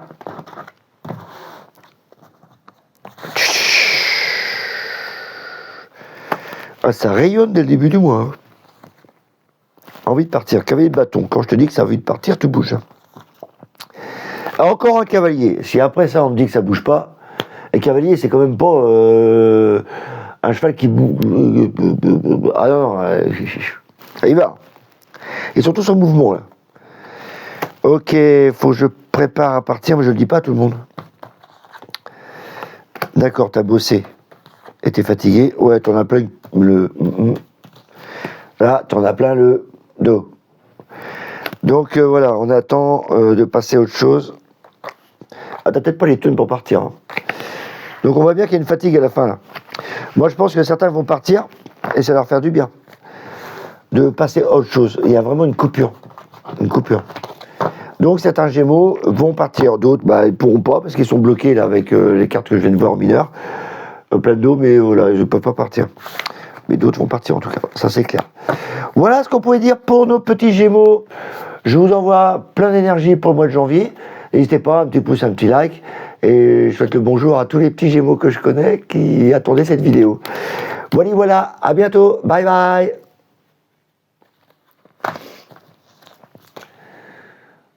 A: Ah, ça rayonne dès le début du mois. Hein. Envie de partir, cavalier de bâton. Quand je te dis que ça a envie de partir, tu bouges. Alors, encore un cavalier. Si après ça, on me dit que ça bouge pas, et cavalier, c'est quand même pas un cheval qui bouge. Ah non, ça y va. Ils sont tous en mouvement, là. Ok, faut que je prépare à partir, mais je le dis pas à tout le monde. D'accord, t'as bossé. Et t'es fatigué. Ouais, t'en as plein le... Là, t'en as plein le dos. Donc voilà, on attend de passer à autre chose. Ah, t'as peut-être pas les thunes pour partir. Hein. Donc on voit bien qu'il y a une fatigue à la fin, là. Moi, je pense que certains vont partir, et ça va leur faire du bien. De passer à autre chose. Il y a vraiment une coupure. Une coupure. Donc certains Gémeaux vont partir, d'autres ils ne pourront pas parce qu'ils sont bloqués là avec les cartes que je viens de voir en mineur, plein d'eau, mais voilà, ils ne peuvent pas partir. Mais d'autres vont partir en tout cas, ça c'est clair. Voilà ce qu'on pouvait dire pour nos petits Gémeaux. Je vous envoie plein d'énergie pour le mois de janvier. N'hésitez pas, un petit pouce, un petit like. Et je souhaite le bonjour à tous les petits Gémeaux que je connais qui attendaient cette vidéo. Voilà, à bientôt, bye bye.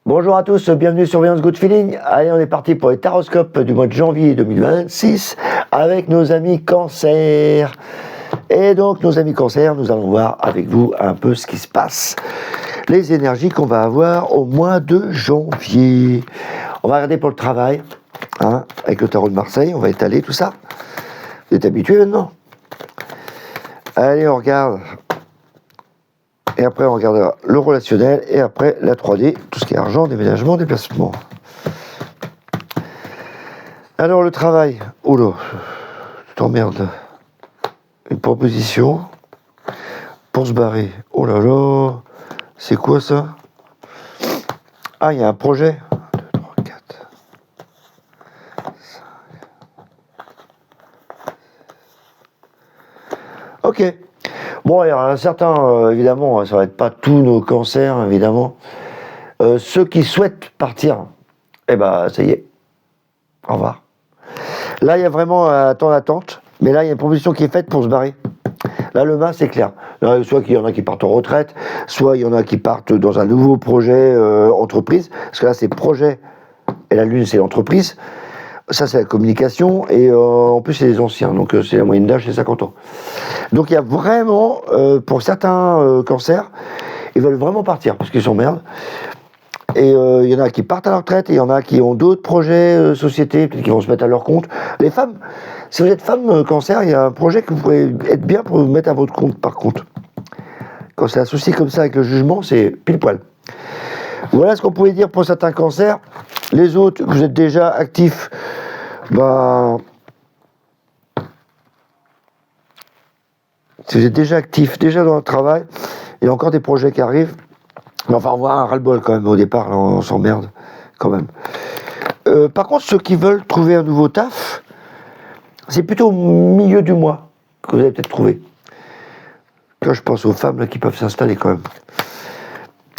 A: Bonjour à tous, bienvenue sur Voyance Good Feeling. Allez, on est parti pour les taroscopes du mois de janvier 2026 avec nos amis Cancer. Et donc, nos amis Cancer, nous allons voir avec vous un peu ce qui se passe. Les énergies qu'on va avoir au mois de janvier. On va regarder pour le travail, hein, avec le tarot de Marseille, on va étaler tout ça. Vous êtes habitués maintenant? Allez, on regarde. Et après, on regardera le relationnel. Et après, la 3D, tout ce qui est argent, déménagement, déplacement. Alors, le travail. Oh là, tu t'emmerdes. Une proposition pour se barrer. Oh là là, c'est quoi ça? Ah, il y a un projet. 1, 2, 3, 4, 5. Ok. Bon, il y en a certains, évidemment, ça va être pas tous nos cancers, évidemment. Ceux qui souhaitent partir, eh ben, ça y est. Au revoir. Là, il y a vraiment un temps d'attente, mais là, il y a une proposition qui est faite pour se barrer. Là, le mât, c'est clair. Là, soit qu'il y en a qui partent en retraite, soit il y en a qui partent dans un nouveau projet entreprise. Parce que là, c'est projet, et la lune, c'est l'entreprise. Ça, c'est la communication, et en plus, c'est les anciens, donc c'est la moyenne d'âge, c'est 50 ans. Donc, il y a vraiment, pour certains cancers, ils veulent vraiment partir, parce qu'ils s'emmerdent. Et il y en a qui partent à la retraite, et il y en a qui ont d'autres projets, sociétés, peut-être qui vont se mettre à leur compte. Les femmes, si vous êtes femme cancer, il y a un projet que vous pourrez être bien pour vous mettre à votre compte, par contre. Quand c'est associé comme ça avec le jugement, c'est pile poil. Voilà ce qu'on pouvait dire pour certains cancers. Les autres, vous êtes déjà actifs, si vous êtes déjà actifs, déjà dans le travail, il y a encore des projets qui arrivent. Mais enfin, on va un ras-le-bol quand même au départ, là, on s'emmerde quand même. Par contre, ceux qui veulent trouver un nouveau taf, c'est plutôt au milieu du mois que vous allez peut-être trouver. Là, je pense aux femmes là, qui peuvent s'installer quand même.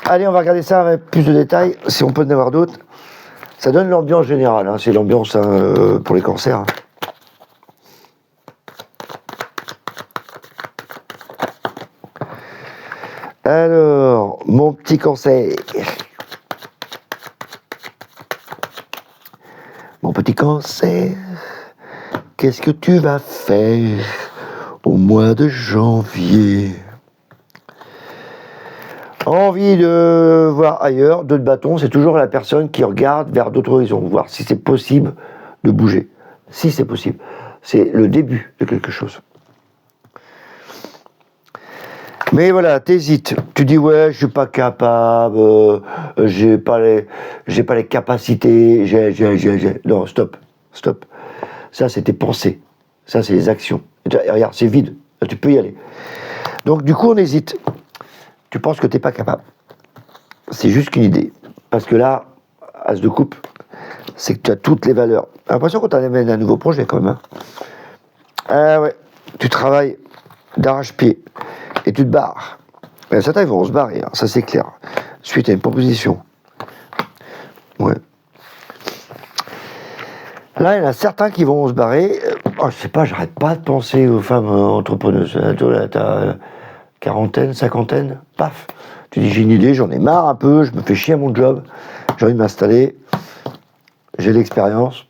A: Allez, on va regarder ça avec plus de détails, si on peut en avoir d'autres. Ça donne l'ambiance générale, hein, c'est l'ambiance pour les cancers. Hein. Alors, mon petit cancer. Mon petit cancer, qu'est-ce que tu vas faire au mois de janvier? Envie de voir ailleurs, d'autres bâtons, c'est toujours la personne qui regarde vers d'autres horizons, voir si c'est possible de bouger. Si c'est possible. C'est le début de quelque chose. Mais voilà, t'hésites. Tu dis ouais, je suis pas capable, j'ai pas les capacités, Non, stop. Ça, c'est tes pensées. Ça, c'est les actions. Et regarde, c'est vide. Là, tu peux y aller. Donc, du coup, on hésite. Tu penses que t'es pas capable. C'est juste qu'une idée. Parce que là, as de coupe, c'est que tu as toutes les valeurs. J'ai l'impression qu'on t'amène un nouveau projet quand même. Hein. Ah ouais, tu travailles d'arrache-pied et tu te barres. Mais certains, ils vont se barrer, hein, ça c'est clair. Suite à une proposition. Ouais. Là, il y en a certains qui vont se barrer. Je sais pas, j'arrête pas de penser aux femmes entrepreneuses. Toi, là, t'as quarantaine, cinquantaine, paf. Tu dis, j'ai une idée, j'en ai marre un peu, je me fais chier à mon job, j'ai envie de m'installer, j'ai l'expérience.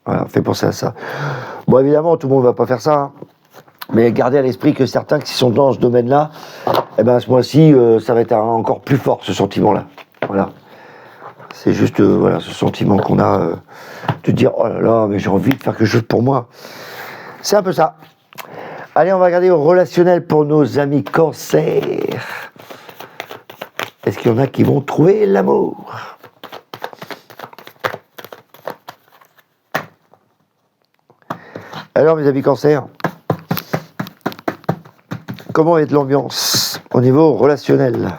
A: Voilà, fais penser à ça. Bon, évidemment, tout le monde va pas faire ça, hein. Mais gardez à l'esprit que certains qui sont dans ce domaine-là, eh ben, ce mois-ci, ça va être encore plus fort, ce sentiment-là. Voilà. C'est juste, voilà, ce sentiment qu'on a, de dire, oh là là, mais j'ai envie de faire quelque chose pour moi. C'est un peu ça. Allez, on va regarder au relationnel pour nos amis cancer. Est-ce qu'il y en a qui vont trouver l'amour? Alors, mes amis cancer, comment est l'ambiance au niveau relationnel?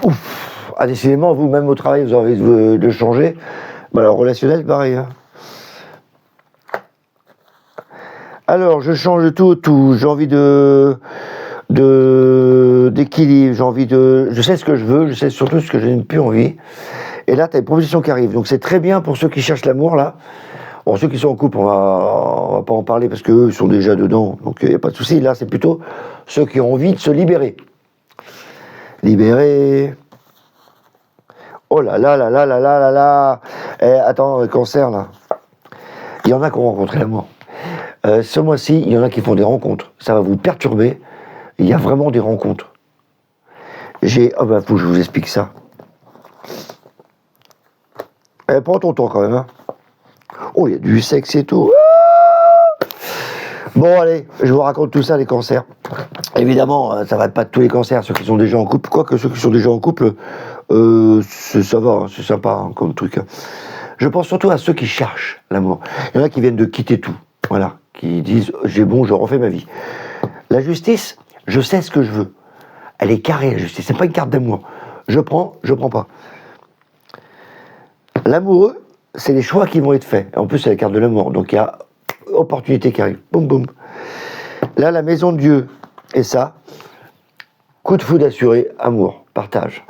A: Ouf. Ah, décidément, vous, même au travail, vous avez envie de changer. Bah, alors, relationnel, pareil. Hein. Alors, je change de tout. J'ai envie d'équilibre, j'ai envie de... Je sais ce que je veux, je sais surtout ce que je n'ai plus envie. Et là, tu as une proposition qui arrive. Donc, c'est très bien pour ceux qui cherchent l'amour, là. Bon, ceux qui sont en couple, on va pas en parler parce qu'eux, ils sont déjà dedans. Donc, il n'y a pas de souci. Là, c'est plutôt ceux qui ont envie de se libérer. Libérer... Oh là là là là là là là là. Attends, cancer, là. Il y en a qui ont rencontré l'amour. Ce mois-ci, il y en a qui font des rencontres. Ça va vous perturber. Il y a vraiment des rencontres. Faut que je vous explique ça. Prends ton temps quand même. Hein. Oh, il y a du sexe et tout. Bon, allez, je vous raconte tout ça, les cancers. Évidemment, ça va pas de tous les cancers, ceux qui sont déjà en couple. Quoique ceux qui sont déjà en couple, ça va, hein, c'est sympa hein, comme truc. Hein. Je pense surtout à ceux qui cherchent l'amour. Il y en a qui viennent de quitter tout. Voilà. Qui disent, j'ai bon, je refais ma vie. La justice, je sais ce que je veux. Elle est carrée, la justice. C'est pas une carte d'amour. Je prends pas. L'amoureux, c'est les choix qui vont être faits. En plus, c'est la carte de l'amour. Donc, il y a opportunité qui arrive. Boum, boum. Là, la maison de Dieu, et ça, coup de foudre assuré, amour, partage.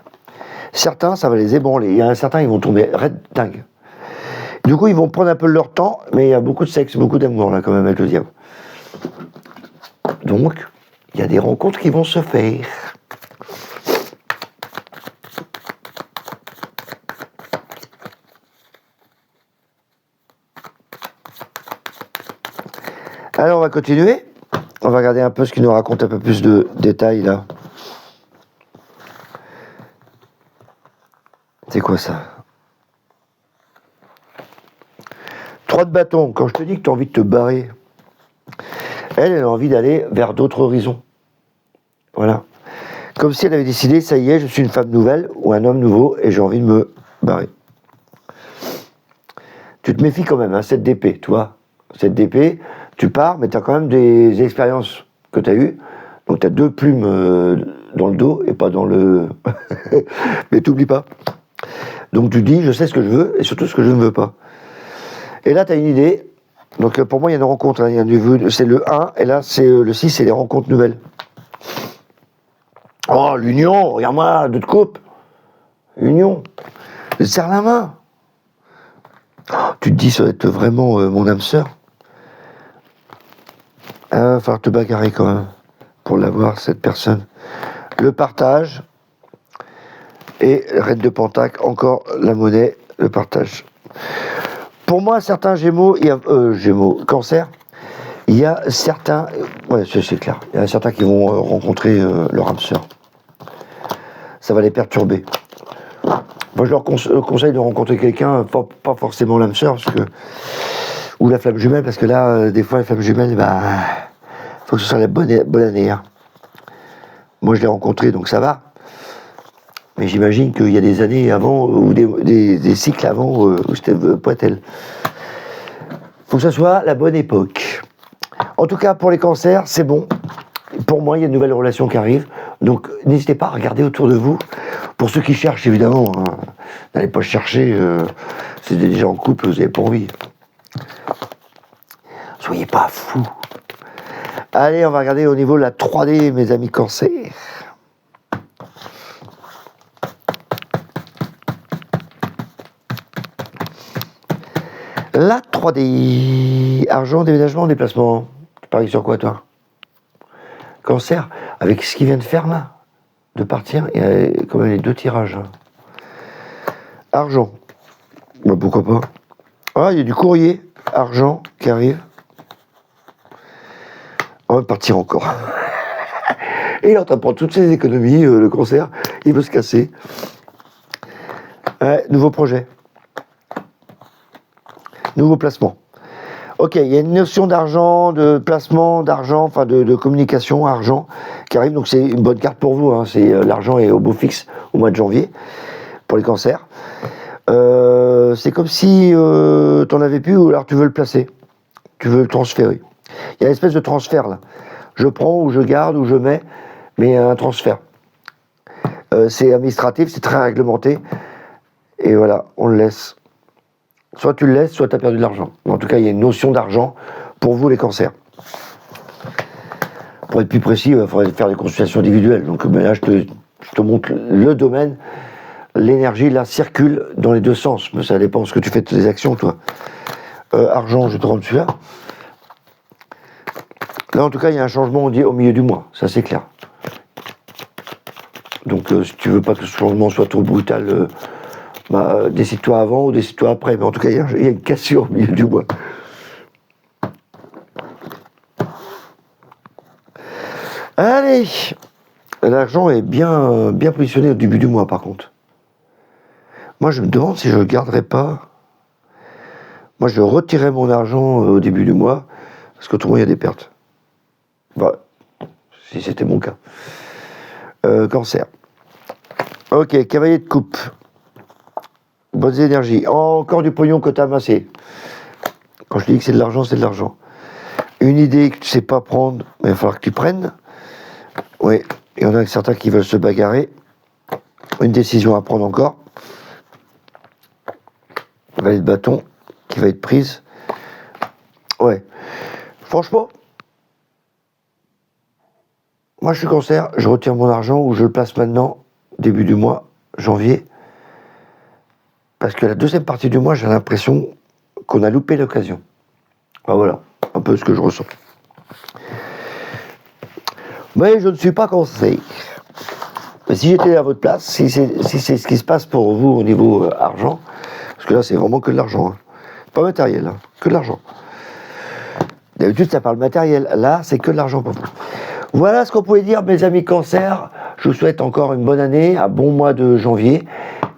A: Certains, ça va les ébranler. Il y en a certains, ils vont tomber dingue. Du coup, ils vont prendre un peu leur temps, mais il y a beaucoup de sexe, beaucoup d'amour, là, quand même, avec le diable. Donc, il y a des rencontres qui vont se faire. Alors, on va continuer. On va regarder un peu ce qui nous raconte un peu plus de détails, là. C'est quoi ça? 3 de bâton. Quand je te dis que tu as envie de te barrer, elle a envie d'aller vers d'autres horizons. Voilà. Comme si elle avait décidé, ça y est, je suis une femme nouvelle ou un homme nouveau et j'ai envie de me barrer. Tu te méfies quand même, hein, 7 d'épée, tu vois. 7 d'épée, tu pars, mais tu as quand même des expériences que tu as eues. Donc tu as 2 plumes dans le dos et pas dans le... mais t'oublies pas. Donc tu dis, je sais ce que je veux et surtout ce que je ne veux pas. Et là, tu as une idée, Donc pour moi, il y a une rencontre. Hein. C'est le 1, et là, c'est le 6, c'est les rencontres nouvelles. Oh, l'union, regarde-moi, 2 de coupe. Union. Je te serre la main. Oh, tu te dis, ça va être vraiment mon âme sœur. Il va falloir te bagarrer quand même pour l'avoir, cette personne. Le partage. Et reine de Pentacle, encore la monnaie, le partage. Pour moi, certains Gémeaux, Cancer, il y a certains, ouais, c'est clair, il y a certains qui vont rencontrer leur âme sœur. Ça va les perturber. Moi, je leur conseille de rencontrer quelqu'un, pas forcément l'âme sœur, ou la flamme jumelle, parce que là, des fois, la flamme jumelle, faut que ce soit la bonne année. Hein. Moi, je l'ai rencontré, donc ça va. Mais j'imagine qu'il y a des années avant, ou des cycles avant, où c'était Poitel. Faut que ce soit la bonne époque. En tout cas, pour les cancers, c'est bon. Pour moi, il y a une nouvelle relation qui arrive. Donc, n'hésitez pas à regarder autour de vous. Pour ceux qui cherchent, évidemment, hein, n'allez pas chercher. Si vous êtes déjà en couple, vous n'avez pas envie. Soyez pas fous. Allez, on va regarder au niveau de la 3D, mes amis cancers. La 3D. Argent, déménagement, déplacement. Tu paries sur quoi, toi? Cancer, avec ce qu'il vient de faire là, de partir, il y a quand même les 2 tirages. Hein. Argent. Bah, pourquoi pas. Ah, il y a du courrier. Argent qui arrive. On va partir encore. Et il est en train de prendre toutes ses économies, le Cancer. Il veut se casser. Ouais, nouveau projet. Nouveau placement. Ok, il y a une notion d'argent, de placement, d'argent, enfin de communication, argent, qui arrive. Donc c'est une bonne carte pour vous. Hein. C'est l'argent est au beau fixe au mois de janvier pour les cancers. C'est comme si tu n'en avais plus ou alors tu veux le placer. Tu veux le transférer. Il y a une espèce de transfert là. Je prends ou je garde ou je mets, mais un transfert. C'est administratif, c'est très réglementé. Et voilà, on le laisse. Soit tu le laisses, soit tu as perdu de l'argent. En tout cas, il y a une notion d'argent pour vous, les cancers. Pour être plus précis, il faudrait faire des consultations individuelles. Donc là, je te montre le domaine. L'énergie, là, circule dans les 2 sens. Mais ça dépend de ce que tu fais de tes actions, toi. Argent, je te rends celui-là. Là, en tout cas, il y a un changement au milieu du mois. Ça, c'est clair. Donc, si tu veux pas que ce changement soit trop brutal... décide-toi avant ou décide-toi après, mais en tout cas, il y a une cassure au milieu du mois. Allez, l'argent est bien positionné au début du mois, par contre. Moi, je me demande si je ne garderais pas. Moi, je retirerais mon argent au début du mois, parce qu'autrement, il y a des pertes. Bah, si c'était mon cas. Cancer. Ok, cavalier de coupe. Bonnes énergies. Encore du pognon que tu as amassé. Quand je dis que c'est de l'argent, c'est de l'argent. Une idée que tu ne sais pas prendre, mais il va falloir que tu prennes. Oui, il y en a certains qui veulent se bagarrer. Une décision à prendre encore. Valet de bâton qui va être prise. Ouais. Franchement, moi je suis cancer, je retire mon argent ou je le place maintenant, début du mois, janvier. Parce que la deuxième partie du mois, j'ai l'impression qu'on a loupé l'occasion. Ben voilà, un peu ce que je ressens. Mais je ne suis pas cancer. Mais si j'étais à votre place, si c'est ce qui se passe pour vous au niveau argent, parce que là c'est vraiment que de l'argent, hein. Pas matériel, hein, que de l'argent. D'habitude ça parle matériel, là c'est que de l'argent pour vous. Voilà ce qu'on pouvait dire, mes amis cancer. Je vous souhaite encore une bonne année, un bon mois de janvier.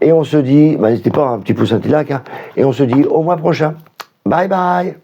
A: Et on se dit, n'hésitez pas, un petit pouce, un petit like, hein, et on se dit au mois prochain. Bye bye.